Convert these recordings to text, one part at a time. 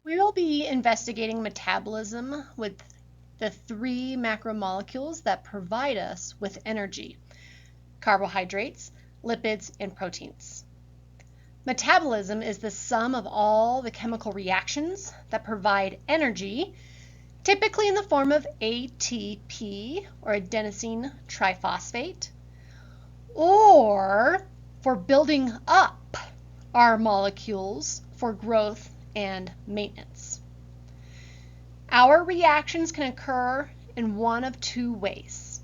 We will be investigating metabolism with the three macromolecules that provide us with energy: carbohydrates, lipids, and proteins. Metabolism is the sum of all the chemical reactions that provide energy, typically in the form of ATP, or adenosine triphosphate, or for building up our molecules for growth and maintenance. Our reactions can occur in one of two ways.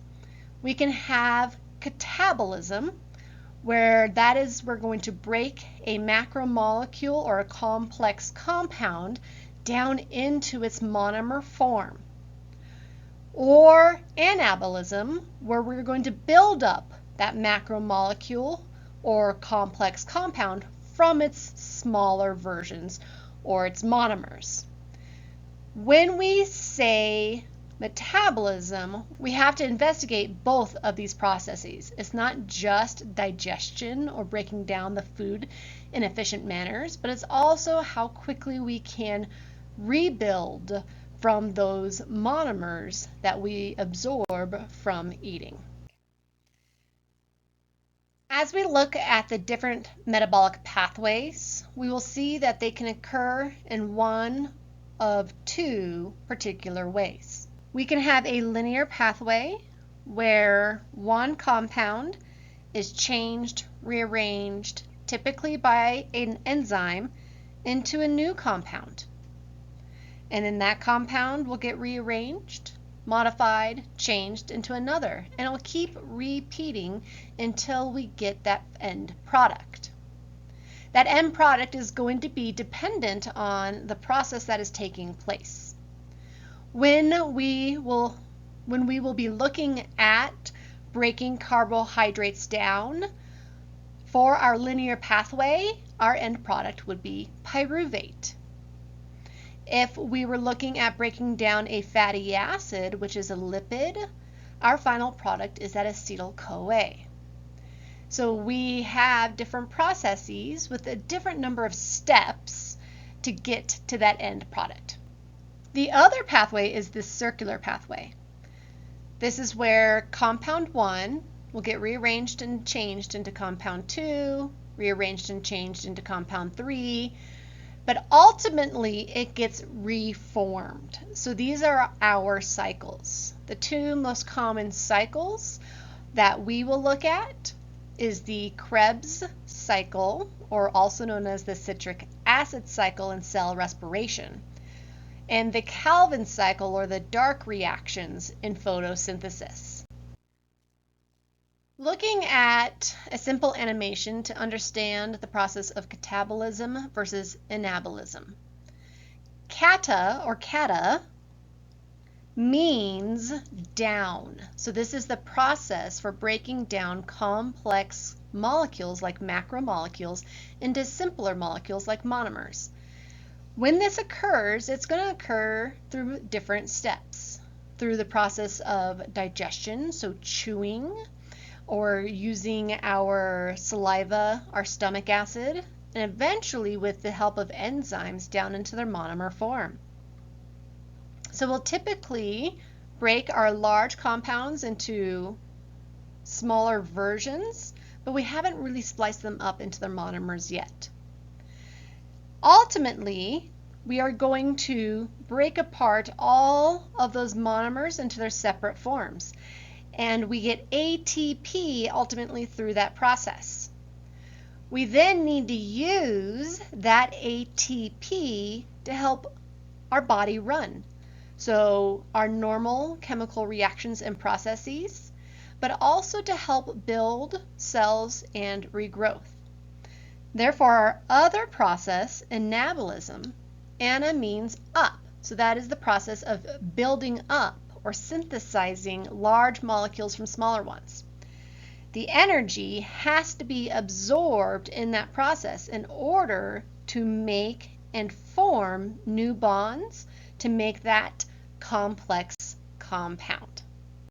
We can have catabolism, where we're going to break a macromolecule or a complex compound down into its monomer form. Or anabolism, where we're going to build up that macromolecule or complex compound from its smaller versions or its monomers. When we say metabolism, we have to investigate both of these processes. It's not just digestion or breaking down the food in efficient manners, but it's also how quickly we can rebuild from those monomers that we absorb from eating. As we look at the different metabolic pathways, we will see that they can occur in one of two particular ways. We can have a linear pathway where one compound is changed, rearranged, typically by an enzyme, into a new compound. And then that compound will get rearranged, modified, changed into another, and it will keep repeating until we get that end product. That end product is going to be dependent on the process that is taking place. When we will be looking at breaking carbohydrates down for our linear pathway, our end product would be pyruvate. If we were looking at breaking down a fatty acid, which is a lipid, our final product is that acetyl-CoA. So we have different processes with a different number of steps to get to that end product. The other pathway is the circular pathway. This is where compound 1 will get rearranged and changed into compound 2, rearranged and changed into compound 3, but ultimately it gets reformed. So these are our cycles. The two most common cycles that we will look at is the Krebs cycle, or also known as the citric acid cycle in cell respiration, and the Calvin cycle, or the dark reactions in photosynthesis. Looking at a simple animation to understand the process of catabolism versus anabolism. Cata, or cata, means down. So this is the process for breaking down complex molecules like macromolecules into simpler molecules like monomers. When this occurs, it's going to occur through different steps. Through the process of digestion, so chewing, or using our saliva, our stomach acid, and eventually with the help of enzymes down into their monomer form. So we'll typically break our large compounds into smaller versions, but we haven't really spliced them up into their monomers yet. Ultimately, we are going to break apart all of those monomers into their separate forms, and we get ATP ultimately through that process. We then need to use that ATP to help our body run. So our normal chemical reactions and processes, but also to help build cells and regrowth. Therefore, our other process, anabolism, ana means up. So that is the process of building up or synthesizing large molecules from smaller ones. The energy has to be absorbed in that process in order to make and form new bonds to make that complex compound.